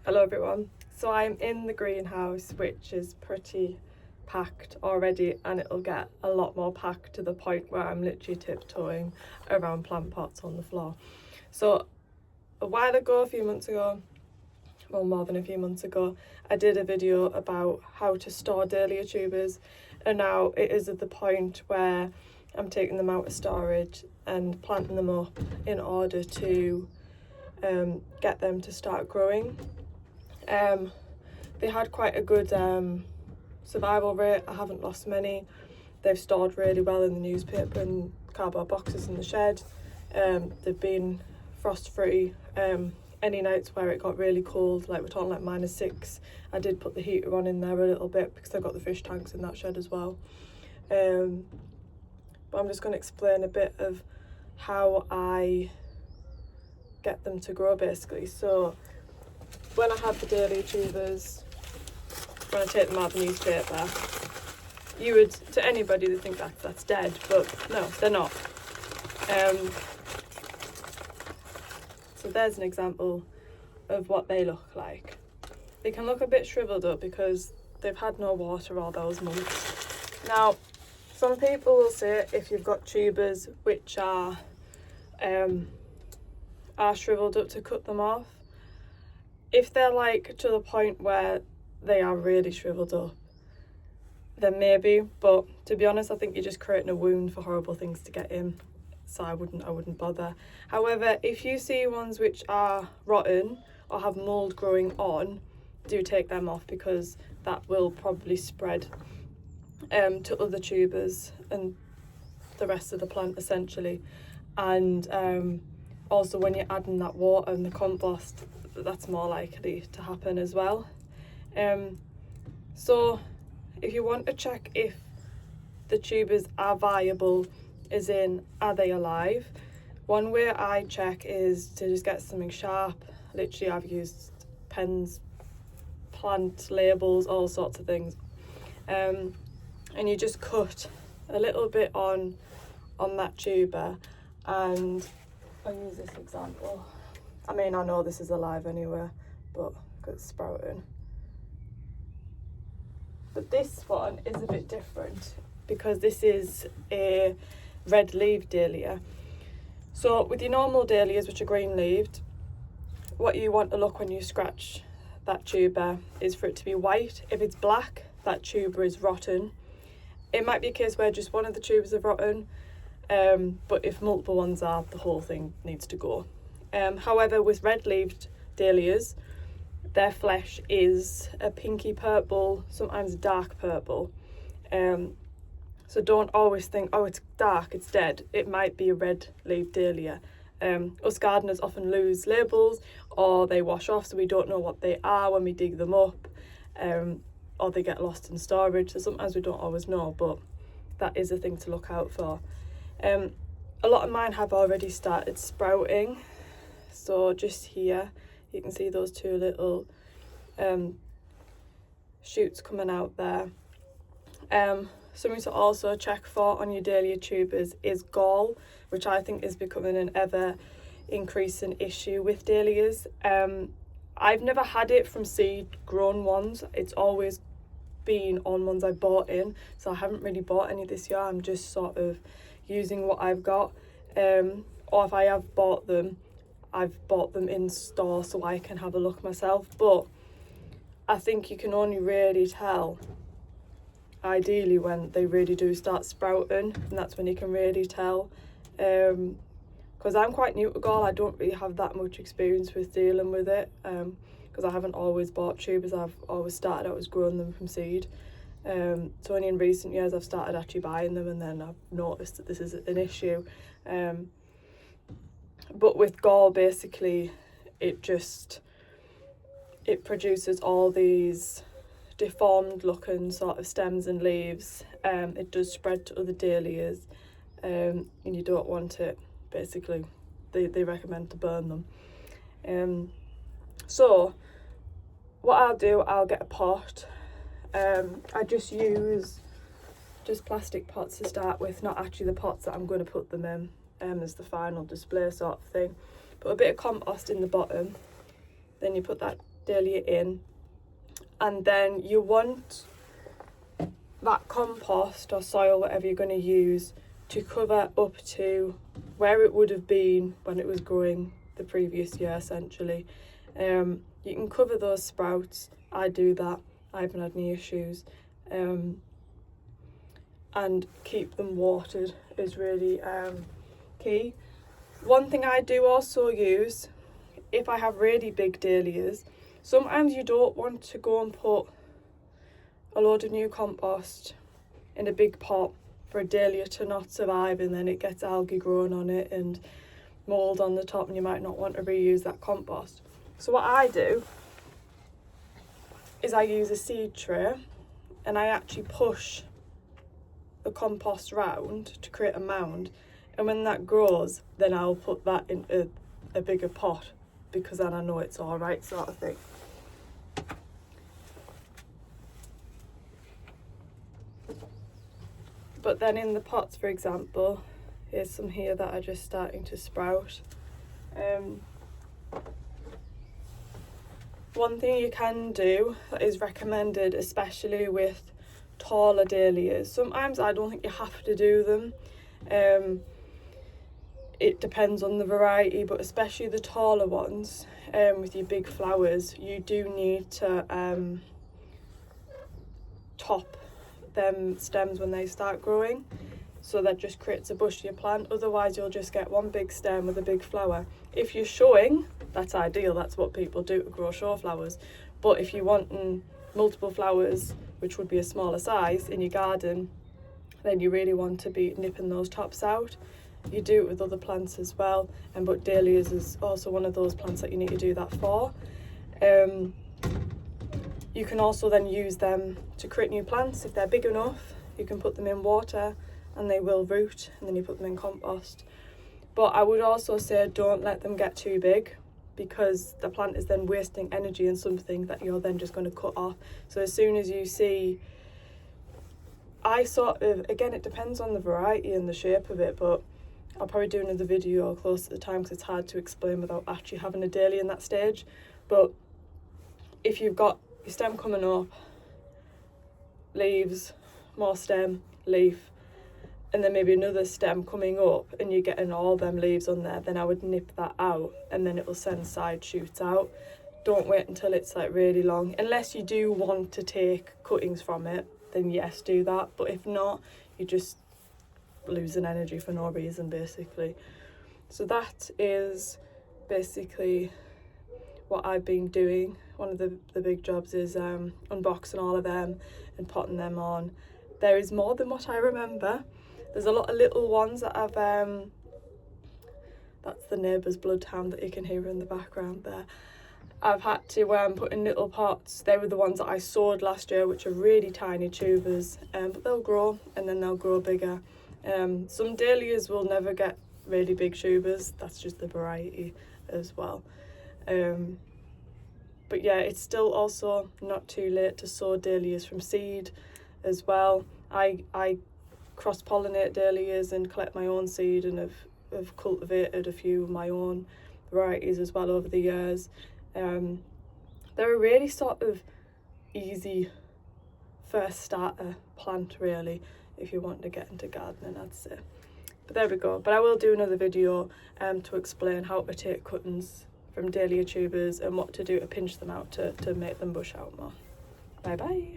Hello everyone. So I'm in the greenhouse, which is pretty packed already, and it'll get a lot more packed to the point where I'm literally tiptoeing around plant pots on the floor. So a while ago, a few months ago, well more than a few months ago, I did a video about how to store dahlia tubers, and now it is at the point where I'm taking them out of storage and planting them up in order to get them to start growing. They had quite a good survival rate. I haven't lost many. They've stored really well in the newspaper and cardboard boxes in the shed. They've been frost free. Any nights where it got really cold, like we're talking like -6, I did put the heater on in there a little bit because I've got the fish tanks in that shed as well. But I'm just going to explain a bit of how I get them to grow basically. So when I had the dahlia tubers, when I take them out of the newspaper, you would, to anybody, they think that's dead, but no, they're not. So there's an example of what they look like. They can look a bit shriveled up because they've had no water all those months. Now, some people will say if you've got tubers which are shriveled up, to cut them off. If they're like to the point where they are really shriveled up, then maybe, but to be honest, I think you're just creating a wound for horrible things to get in, so I wouldn't bother. However, if you see ones which are rotten or have mold growing on, do take them off, because that will probably spread to other tubers and the rest of the plant essentially. And also when you're adding that water and the compost, that's more likely to happen as well. So if you want to check if the tubers are viable, as in are they alive, one way I check is to just get something sharp. Literally I've used pens, plant labels, all sorts of things, and you just cut a little bit on that tuber. And I'll use this example. I mean, I know this is alive anyway, but it's sprouting. But this one is a bit different because this is a red leaved dahlia. So with your normal dahlias, which are green leaved, what you want to look when you scratch that tuber is for it to be white. If it's black, that tuber is rotten. It might be a case where just one of the tubers are rotten, but if multiple ones are, the whole thing needs to go. However, with red-leaved dahlias, their flesh is a pinky purple, sometimes dark purple. So don't always think, oh, it's dark, it's dead. It might be a red-leaved dahlia. Us gardeners often lose labels, or they wash off, so we don't know what they are when we dig them up, or they get lost in storage. So sometimes we don't always know, but that is a thing to look out for. A lot of mine have already started sprouting. So just here, you can see those two little shoots coming out there. Something to also check for on your dahlia tubers is gall, which I think is becoming an ever increasing issue with dahlias. I've never had it from seed grown ones. It's always been on ones I bought in, so I haven't really bought any this year. I'm just sort of using what I've got, or if I have bought them, I've bought them in store so I can have a look myself. But I think you can only really tell ideally when they really do start sprouting, and that's when you can really tell. Because I'm quite new to gall, I don't really have that much experience with dealing with it, because I haven't always bought tubers. I've always started out as growing them from seed. So only in recent years I've started actually buying them, and then I've noticed that this is an issue. But with gall, basically, it produces all these deformed looking sort of stems and leaves. It does spread to other dahlias, and you don't want it. Basically, they recommend to burn them. So what I'll do, I'll get a pot. I just use plastic pots to start with, not actually the pots that I'm going to put them in as the final display sort of thing. Put a bit of compost in the bottom, then you put that dahlia in, and then you want that compost or soil, whatever you're going to use, to cover up to where it would have been when it was growing the previous year, essentially. You can cover those sprouts. I do that. I haven't had any issues. And keep them watered is really key. One thing I do also use, if I have really big dahlias, sometimes you don't want to go and put a load of new compost in a big pot for a dahlia to not survive, and then it gets algae growing on it and mould on the top, and you might not want to reuse that compost. So what I do is I use a seed tray and I actually push the compost round to create a mound, and when that grows then I'll put that in a bigger pot, because then I know it's all right, sort of thing. But then in the pots, for example, here's some here that are just starting to sprout. One thing you can do that is recommended, especially with taller dahlias, sometimes I don't think you have to do them. It depends on the variety, but especially the taller ones, with your big flowers, you do need to top them stems when they start growing, so that just creates a bushier plant. Otherwise you'll just get one big stem with a big flower. If you're showing, that's ideal, that's what people do to grow show flowers. But if you want multiple flowers, which would be a smaller size in your garden, then you really want to be nipping those tops out. You do it with other plants as well, but dahlias is also one of those plants that you need to do that for. You can also then use them to create new plants. If they're big enough, you can put them in water and they will root, and then you put them in compost. But I would also say don't let them get too big, because the plant is then wasting energy in something that you're then just going to cut off. So as soon as you see, I sort of, again, it depends on the variety and the shape of it, but I'll probably do another video close to the time because it's hard to explain without actually having a dahlia in that stage. But if you've got your stem coming up, leaves, more stem, leaf, and then maybe another stem coming up and you're getting all them leaves on there, then I would nip that out and then it will send side shoots out. Don't wait until it's like really long. Unless you do want to take cuttings from it, then yes, do that. But if not, you're just losing energy for no reason, basically. So that is basically what I've been doing. One of the big jobs is unboxing all of them and potting them on. There is more than what I remember. There's a lot of little ones that I've that's the neighbour's bloodhound that you can hear in the background there. I've had to put in little pots. They were the ones that I sowed last year, which are really tiny tubers, but they'll grow and then they'll grow bigger. Some dahlias will never get really big tubers, that's just the variety as well. But yeah, it's still also not too late to sow dahlias from seed as well. I cross-pollinate dahlias and collect my own seed, and have cultivated a few of my own varieties as well over the years. They're a really sort of easy first starter plant, really, if you want to get into gardening, I'd say. But there we go. But I will do another video to explain how to take cuttings from dahlia tubers and what to do to pinch them out to make them bush out more. Bye bye.